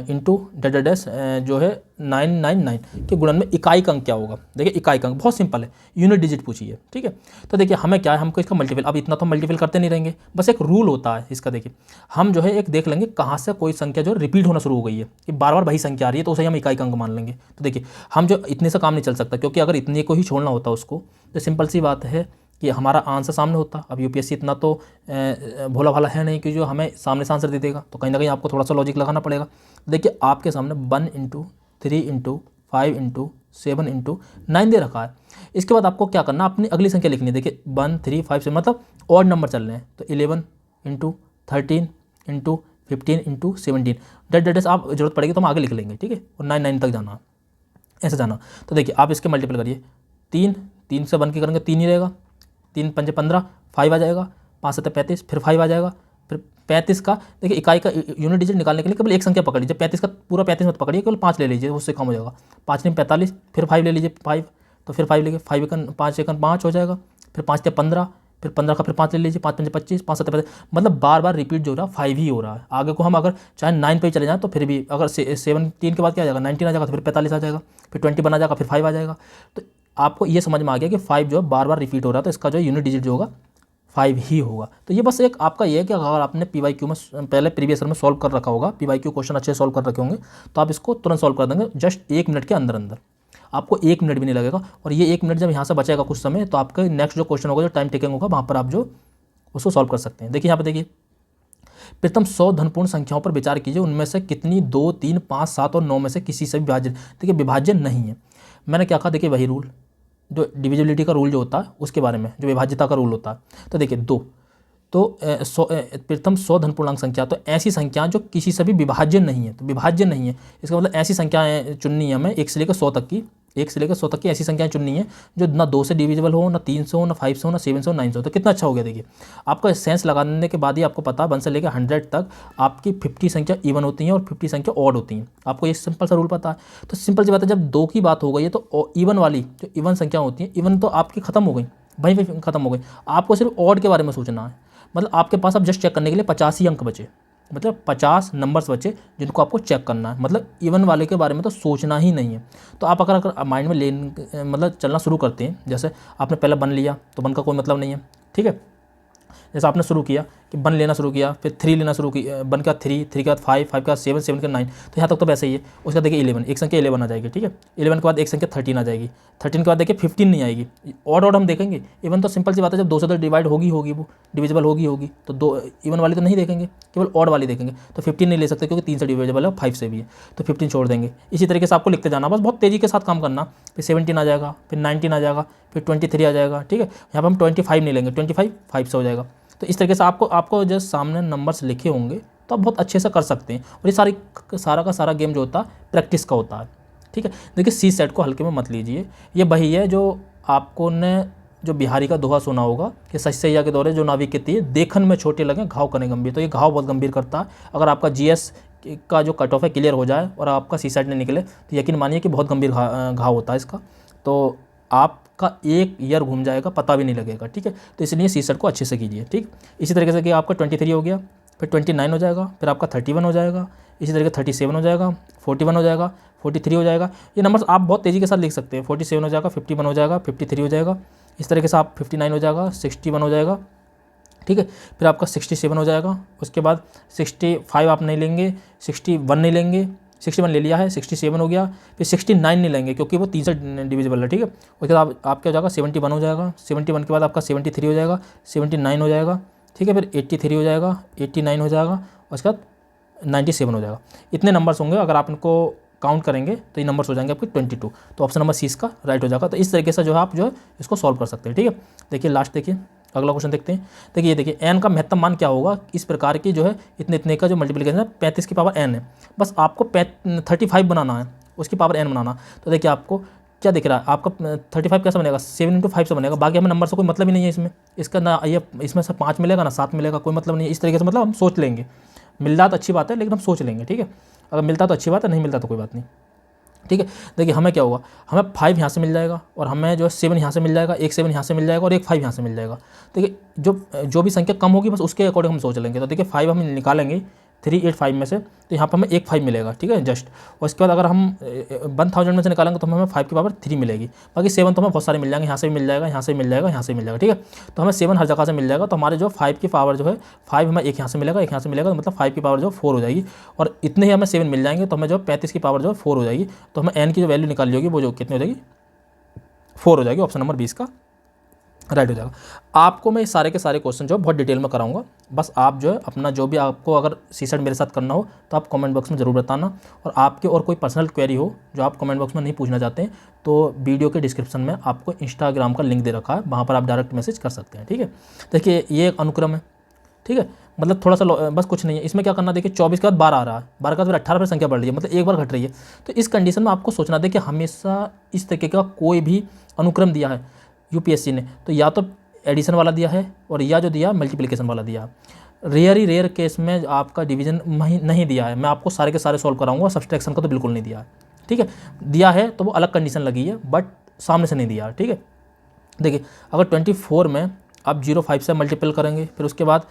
इंटू डैश जो है 999 के गुणन में इकाई अंक क्या होगा। देखिए इकाई अंक बहुत सिंपल है, यूनिट डिजिट पूछी है। ठीक है, तो देखिए हमें क्या है, हमको इसका मल्टीपल, अब इतना तो मल्टीपल करते नहीं रहेंगे, बस एक रूल होता है इसका। देखिए हम जो है एक देख लेंगे कहाँ से कोई संख्या जो रिपीट होना शुरू हो गई है, कि बार बार वही संख्या आ रही है, तो उसे हम इकाई अंक मान लेंगे। तो देखिए हम जो इतने से काम नहीं चल सकता, क्योंकि अगर इतने को ही छोड़ना होता उसको, तो सिंपल सी बात है कि हमारा आंसर सामने होता। अब यूपीएससी इतना तो भोला भाला है नहीं कि जो हमें सामने से आंसर दे देगा, तो कहीं ना कहीं आपको थोड़ा सा लॉजिक लगाना पड़ेगा। देखिए आपके सामने 1 × 3 × 5 × 7 × 9 दे रखा है। इसके बाद आपको क्या करना, अपनी अगली संख्या लिखनी है। देखिए 1 3 5 7 मतलब ऑड नंबर चल रहे हैं, तो 11 × 13 × 15 × 17 डेट आप जरूरत पड़ेगी तो हम आगे लिख लेंगे। ठीक है, और 9 तक जाना, ऐसे जाना। तो देखिए आप इसके मल्टीपल करिए, 3 से 1 की करेंगे 3 ही रहेगा, 3 × 5 = 15, 5 आ जाएगा, 5 × 7 = 35, फिर 5 आ जाएगा, फिर 35 का देखिए इकाई का यूनिट डिजिट निकालने के लिए केवल एक संख्या पकड़ लीजिए, 35 का पूरा 35 मत पकड़िए, केवल 5 ले लीजिए, उससे कम हो जाएगा। 5 × 45, फिर 5 ले लीजिए, 5, तो फिर 5 लेंगे, 5 × 5 = 5 हो जाएगा, फिर 5 × 15, फिर 15 का फिर 5 ले लीजिए, 5 × 5 = 25, 5 × 7 = 35, मतलब बार बार रिपीट जो हो रहा है 5 ही हो रहा है। आगे को हम अगर चाहे 9 पे ही चले जाएँ तो फिर भी, अगर 17 के बाद क्या आ जाएगा, 19 आ जाएगा, तो फिर 45 आ जाएगा, फिर 20 बना जाएगा, फिर 5 आ जाएगा। तो आपको ये समझ में आ गया कि 5 जो है बार बार रिपीट हो रहा है, तो इसका जो यूनिट डिजिट जो होगा 5 ही होगा। तो ये बस एक आपका ये है कि अगर आपने PYQ में पहले प्रीवियस ईयर में सॉल्व कर रखा होगा, PYQ क्वेश्चन अच्छे सॉल्व कर रखे होंगे, तो आप इसको तुरंत सॉल्व कर देंगे जस्ट 1 मिनट के अंदर अंदर। आपको 1 मिनट भी नहीं लगेगा, और ये 1 मिनट जब यहाँ से बचेगा कुछ समय, तो आपका नेक्स्ट जो क्वेश्चन होगा, जो टाइम टेकिंग होगा, वहाँ पर आप जो उसको सॉल्व कर सकते हैं। देखिए यहाँ पर देखिए, प्रथम 100 धनपूर्ण संख्याओं पर विचार कीजिए, उनमें से कितनी 2, 3, 5, 7 और 9 में से किसी से विभाजन। देखिए विभाजन नहीं है, मैंने क्या कहा, देखिए वही रूल जो डिविजिबिलिटी का रूल जो होता है उसके बारे में, जो विभाज्यता का रूल होता है। तो देखिए 2, तो प्रथम 100 धनपूर्णांक संख्या, तो ऐसी संख्या जो किसी से भी विभाज्य नहीं है, तो विभाज्य नहीं है इसका मतलब ऐसी संख्याएं चुननी है हमें 1 से लेकर 100 तक की, 1 से लेकर 100 तक की ऐसी संख्याएं चुननी है जो ना 2 से डिविजिबल हो, ना 3 से हो, ना 5 से हो, ना 7 से हो, 9 से हो। तो कितना अच्छा हो गया। देखिए आपका सेंस लगाने के बाद ही आपको पता 1 से लेकर 100 तक आपकी 50 संख्या इवन होती हैं और 50 संख्या ऑड होती हैं। आपको ये सिंपल सा रूल पता है। तो सिंपल सी बात है, जब 2 की बात हो गई है तो इवन वाली जो इवन संख्या होती हैं, इवन तो आपकी खत्म हो गई, वहीं पर खत्म हो गई। आपको सिर्फ ऑड के बारे में सोचना है, मतलब आपके पास अब जस्ट चेक करने के लिए 85 अंक बचे, मतलब 50 नंबर्स बचे जिनको आपको चेक करना है। मतलब इवन वाले के बारे में तो सोचना ही नहीं है। तो आप अगर माइंड में मतलब चलना शुरू करते हैं, जैसे आपने पहले 1 लिया तो 1 का कोई मतलब नहीं है। ठीक है, जैसे आपने शुरू किया कि 1 लेना शुरू किया, फिर 3 लेना शुरू किया, 1 के बाद 3, 3 के बाद 5, 5 के बाद 7, 7 के बाद 9, तो यहाँ तक तो वैसे ही है। उसके बाद देखिए 11, एक संख्या 11 आ जाएगी। ठीक है, 11 के बाद एक संख्या 13 आ जाएगी, 13 के बाद देखिए 15 नहीं आएगी। ऑड हम देखेंगे, इवन तो सिंपल सी बात है, जब 2 से तो डिवाइड होगी वो डिविजिबल होगी, तो 2 इवन वाली तो नहीं देखेंगे, केवल ऑड वाली देखेंगे। तो 15 नहीं ले सकते क्योंकि 3 से डिविजिबल है, 5 से भी है, तो 15 छोड़ देंगे। इसी तरीके से आपको लिखते जाना, बस बहुत तेज़ी के साथ काम करना। फिर 17 आ जाएगा, फिर 19 आ जाएगा, फिर 23 आ जाएगा। ठीक है, यहाँ पर हम 25 नहीं लेंगे, 25 5 से हो जाएगा। तो इस तरीके से आपको जब सामने नंबर्स लिखे होंगे तो आप बहुत अच्छे से कर सकते हैं। और ये सारा का सारा गेम जो होता है प्रैक्टिस का होता है। ठीक है, देखिए सी सेट को हल्के में मत लीजिए, ये वही है जो आपको ने जो बिहारी का दोहा सुना होगा कि सच सैया के दौरे जो नाविक के तीर देखन में छोटे लगे घाव करें गंभीर। तो ये घाव बहुत गंभीर करता है। अगर आपका GS का जो कट ऑफ है क्लियर हो जाए और आपका सी सेट नहीं निकले तो यकीन मानिए कि बहुत गंभीर घाव होता है इसका। तो आपका 1 ईयर घूम जाएगा, पता भी नहीं लगेगा। ठीक है, तो इसलिए सी सेट को अच्छे से कीजिए। ठीक, इसी तरीके से कि आपका 23 हो गया, फिर 29 हो जाएगा, फिर आपका 31 हो जाएगा, इसी तरीके 37 हो जाएगा, 41 हो जाएगा, 43 हो जाएगा। ये नंबर्स आप बहुत तेज़ी के साथ लिख सकते हैं। 47 हो जाएगा, 51 हो जाएगा, 53 हो जाएगा, इस तरीके से आप 59 हो जाएगा, 61 हो जाएगा। ठीक है, फिर आपका 67 हो जाएगा, उसके बाद 65 आप नहीं लेंगे, 61 नहीं लेंगे, 61 ले लिया है, 67 हो गया, फिर 69 नहीं लेंगे क्योंकि वो 3 से डिविजिबल है। ठीक है, उसके बाद आपका हो जाएगा 71 हो जाएगा, 71 के बाद आपका 73 हो जाएगा, 79 हो जाएगा। ठीक है, फिर 83 हो जाएगा, 89 हो जाएगा, उसके बाद 97 हो जाएगा। इतने नंबर्स होंगे, अगर आप इनको काउंट करेंगे तो ये नंबर्स हो जाएंगे आपके 22। तो ऑप्शन नंबर सी इसका राइट हो जाएगा। तो इस तरीके से जो है आप जो है इसको सॉल्व कर सकते हैं। ठीक है, देखिए लास्ट देखिए, अगला क्वेश्चन देखते हैं। देखिए ये देखिए एन का महत्तम मान क्या होगा, इस प्रकार की जो है इतने इतने का जो मल्टीप्लिकेशन है 35 की पावर एन है, बस आपको 35 बनाना है, उसकी पावर एन बनाना। तो देखिए आपको क्या दिख रहा है, आपका 35 कैसे बनेगा, 7 × 5 से बनेगा। बाकी हमें नंबर से कोई मतलब ही नहीं है इसमें, इसका ना ये इसमें से 5 मिलेगा ना 7 मिलेगा, कोई मतलब नहीं है। इस तरीके से मतलब हम सोच लेंगे, मिल रहा तो अच्छी बात है लेकिन हम सोच लेंगे। ठीक है, अगर मिलता तो अच्छी बात है, नहीं मिलता तो कोई बात नहीं। ठीक है, देखिए हमें क्या होगा, हमें 5 यहाँ से मिल जाएगा और हमें जो है 7 यहाँ से मिल जाएगा, एक 7 यहाँ से मिल जाएगा और एक 5 यहाँ से मिल जाएगा। देखिए जो भी संख्या कम होगी बस उसके अकॉर्डिंग हम सोच लेंगे। तो देखिए 5 हम निकालेंगे 385 में से, तो यहाँ पर हमें एक 5 मिलेगा। ठीक है जस्ट, और इसके बाद अगर हम 1000 में से निकालेंगे तो हमें 5 की पावर 3 मिलेगी। बाकी 7 तो हमें बहुत सारे मिल जाएंगे, यहाँ से भी मिल जाएगा, यहाँ से भी मिल जाएगा, यहाँ से भी मिल जाएगा। ठीक है, तो हमें 7 हर जगह से मिल जाएगा। तो हमारे जो 5 की पावर जो है 5 हमें एक यहाँ से मिलेगा, एक यहाँ से मिलेगा, तो मतलब 5 की पावर जो 4 हो जाएगी। और इतने ही हमें 7 मिल जाएंगे तो हमें जो 35 की पावर जो 4 हो जाएगी। तो हमें एन की जो वैल्यू निकाली होगी वो जो कितनी हो जाएगी, 4 हो जाएगी। ऑप्शन नंबर 20 का राइट हो जाएगा। आपको मैं सारे के सारे क्वेश्चन जो बहुत डिटेल में कराऊंगा, बस आप जो है अपना जो भी आपको अगर सीसेट मेरे साथ करना हो तो आप कमेंट बॉक्स में ज़रूर बताना। और आपके और कोई पर्सनल क्वेरी हो जो आप कमेंट बॉक्स में नहीं पूछना चाहते हैं तो वीडियो के डिस्क्रिप्शन में आपको इंस्टाग्राम का लिंक दे रखा है, वहाँ पर आप डायरेक्ट मैसेज कर सकते हैं। ठीक है, देखिए ये एक अनुक्रम है। ठीक है, मतलब थोड़ा सा बस कुछ नहीं है इसमें, क्या करना, देखिए 24 के बाद 12 आ रहा है, 12 के बाद 18 पर संख्या बढ़ रही है, मतलब एक बार घट रही है। तो इस कंडीशन में आपको सोचना देखिए हमेशा इस तरीके का कोई भी अनुक्रम दिया है यूपीएससी ने तो या तो एडिशन वाला दिया है और या जो दिया मल्टीप्लिकेशन वाला दिया है। रेयर केस में आपका डिवीजन नहीं दिया है। मैं आपको सारे के सारे सॉल्व कराऊंगा, सब्सट्रैक्शन का तो बिल्कुल नहीं दिया है। ठीक है, दिया है तो वो अलग कंडीशन लगी है बट सामने से नहीं दिया है। ठीक है, देखिए अगर 24 में आप 0.5 से मल्टीपल करेंगे फिर उसके बाद,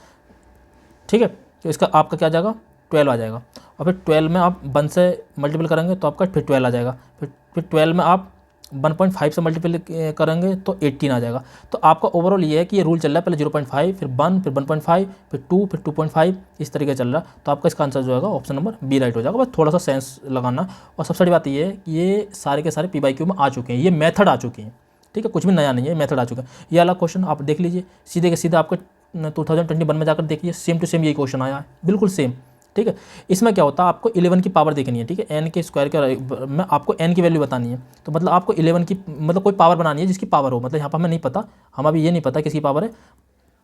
ठीक है, तो इसका आपका क्या आ जाएगा, 12 आ जाएगा। और फिर 12 में आप 1 से मल्टीपल करेंगे तो आपका फिर 12 आ जाएगा। फिर 12 में आप 1.5 से मल्टीपल करेंगे तो 18 आ जाएगा। तो आपका ओवरऑल ये है कि ये रूल चल रहा है, पहले 0.5 फिर 1 फिर 1.5 फिर 2 फिर 2.5 इस तरीके चल रहा है। तो आपका इसका आंसर जो होगा ऑप्शन नंबर बी राइट हो जाएगा। बस थोड़ा सा सेंस लगाना। और सबसे बड़ी बात ये है कि ये सारे के सारे PYQ में आ चुके हैं, ये मेथड आ चुके हैं। ठीक है, कुछ भी नया नहीं है, मेथड आ चुका है। ये वाला क्वेश्चन आप देख लीजिए, सीधे के सीधे आपके 2021 में जाकर देखिए, सेम टू सेम यही क्वेश्चन आया है, बिल्कुल सेम। ठीक है, इसमें क्या होता है, आपको 11 की पावर देखनी है। ठीक है, एन के स्क्वायर के में आपको एन की वैल्यू बतानी है। तो मतलब आपको 11 की मतलब कोई पावर बनानी है जिसकी पावर हो, मतलब यहाँ पर हमें नहीं पता, हम अभी ये नहीं पता किसकी पावर है।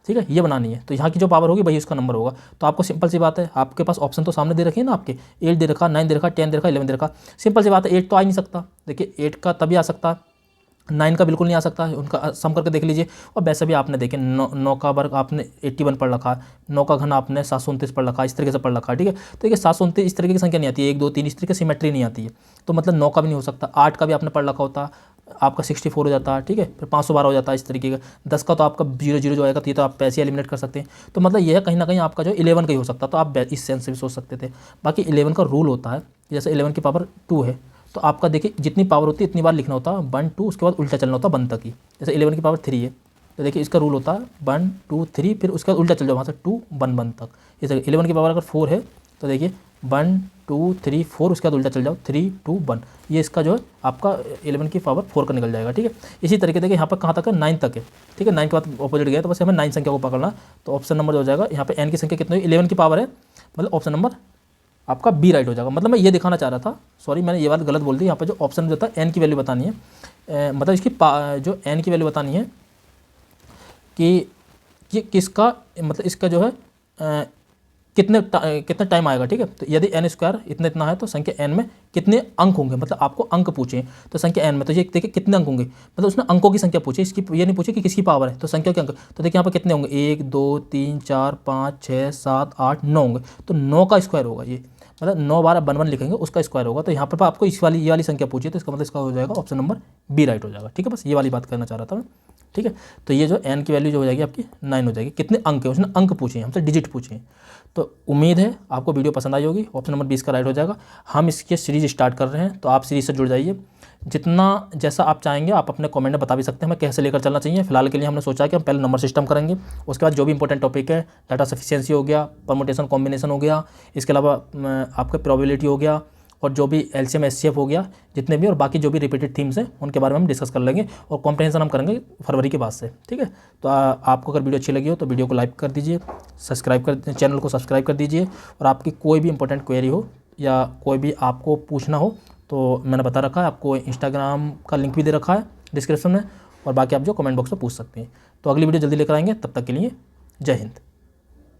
ठीक है, ये बनानी है तो यहाँ की जो पावर होगी वही उसका नंबर होगा। तो आपको सिंपल सी बात है, आपके पास ऑप्शन तो सामने दे रखे हैं ना, आपके 8 दे रखा, 9 दे रखा, 10 दे रखा, 11 दे रखा। सिंपल सी बात है, 8 तो आ ही नहीं सकता। देखिए 8 का तभी आ सकता है, 9 का बिल्कुल नहीं आ सकता है। उनका सम करके देख लीजिए। और वैसे भी आपने देखे 9 का वर्ग आपने 81 पढ़ रखा है, 9 का घन आपने 729 पढ़ रखा है, इस तरीके से पढ़ रखा है। ठीक है, तो देखिए 729 इस तरीके की संख्या नहीं आती है, 1 2 3 इस तरीके सिमेट्री नहीं आती है। तो मतलब 9 का भी नहीं हो सकता, 8 का भी आपने पढ़ रखा होता, आपका 64 हो जाता है। ठीक है, फिर 512 हो जाता है इस तरीके का। 10 का तो आपका 0 जो आएगा तो ये तो आप पैसे एलिमिनेट कर सकते हैं। तो मतलब ये है कहीं ना कहीं आपका जो 11 का ही हो सकता है। तो आप इस सेंस से भी सोच सकते थे। बाकी 11 का रूल होता है, जैसे 11 की पावर 2 है तो आपका देखिए जितनी पावर होती है इतनी बार लिखना होता है, 1 2 उसके बाद उल्टा चलना होता है 1 तक ही। जैसे 11 की पावर 3 है तो देखिए इसका रूल होता है 1 2 3 फिर उसके बाद उल्टा चल जाओ वहाँ से 2 1 1 तक। जैसे 11 की पावर अगर 4 है तो देखिए 1 2 3 4 उसके बाद उल्टा चल जाओ 3 2 1। ये इसका जो है आपका 11 की पावर 4 का निकल जाएगा। ठीक है, इसी तरीके देखिए यहाँ पर कहाँ तक है, 9 तक है। ठीक है, 9 के बाद ऑपोजिट गया तो बस हमें 9 संख्या को पकड़ना। तो ऑप्शन नंबर हो जाएगा यहाँ पे एन की संख्या कितनी है, 11 की पावर है, मतलब ऑप्शन नंबर आपका बी राइट हो जाएगा। मतलब मैं ये दिखाना चाह रहा था, सॉरी मैंने ये बात गलत बोल दी। यहाँ पर जो ऑप्शन जो था एन की वैल्यू बतानी है, मतलब इसकी जो एन की वैल्यू बतानी है कि किसका मतलब इसका जो है कितने टाइम आएगा। ठीक है, तो यदि एन स्क्वायर इतना है तो संख्या एन में कितने अंक होंगे, मतलब आपको अंक पूछे तो संख्या एन में तो ये देखिए कितने अंक होंगे, मतलब उसने अंकों की संख्या पूछी, इसकी ये नहीं पूछे कि किसकी पावर है। तो संख्या के अंक तो देखिए यहाँ पर कितने होंगे, 1 2 3 4 5 6 7 8 9 होंगे। तो 9 का स्क्वायर होगा ये, मतलब 9 बार 1 1 लिखेंगे उसका स्क्वायर होगा। तो यहाँ पर आपको ये वाली संख्या पूछी तो इसका मतलब इसका हो जाएगा ऑप्शन नंबर बी राइट हो जाएगा। ठीक है, बस ये वाली बात करना चाह रहा था मैं। ठीक है, तो ये जो एन की वैल्यू जो हो जाएगी आपकी 9 हो जाएगी। कितने अंक है, उसने अंक पूछे हैं हमसे, डिजिट पूछे हैं। तो उम्मीद है आपको वीडियो पसंद आई होगी, ऑप्शन नंबर 20 का राइट हो जाएगा। हम इसके सीरीज़ स्टार्ट कर रहे हैं तो आप सीरीज़ से जुड़ जाइए। जितना जैसा आप चाहेंगे आप अपने कमेंट में बता भी सकते हैं हमें कैसे लेकर चलना चाहिए। फिलहाल के लिए हमने सोचा कि हम पहले नंबर सिस्टम करेंगे, उसके बाद जो भी इंपॉर्टेंट टॉपिक है, डाटा सफिशिएंसी हो गया, परमुटेशन कॉम्बिनेशन हो गया, इसके अलावा आपका प्रोबेबिलिटी हो गया और जो भी LCM SCF हो गया जितने भी, और बाकी जो भी रिपीटेड थीम्स हैं उनके बारे में हम डिस्कस कर लेंगे, और कॉम्प्रहेंशन हम करेंगे फरवरी के बाद से। ठीक है, तो आपको अगर वीडियो अच्छी लगी हो तो वीडियो को लाइक कर दीजिए, चैनल को सब्सक्राइब कर दीजिए, और आपकी कोई भी इंपॉर्टेंट क्वेरी हो या कोई भी आपको पूछना हो तो मैंने बता रखा है, आपको इंस्टाग्राम का लिंक भी दे रखा है डिस्क्रिप्शन में, और बाकी आप जो कमेंट बॉक्स में पूछ सकते हैं। तो अगली वीडियो जल्दी लेकर आएंगे, तब तक के लिए जय हिंद।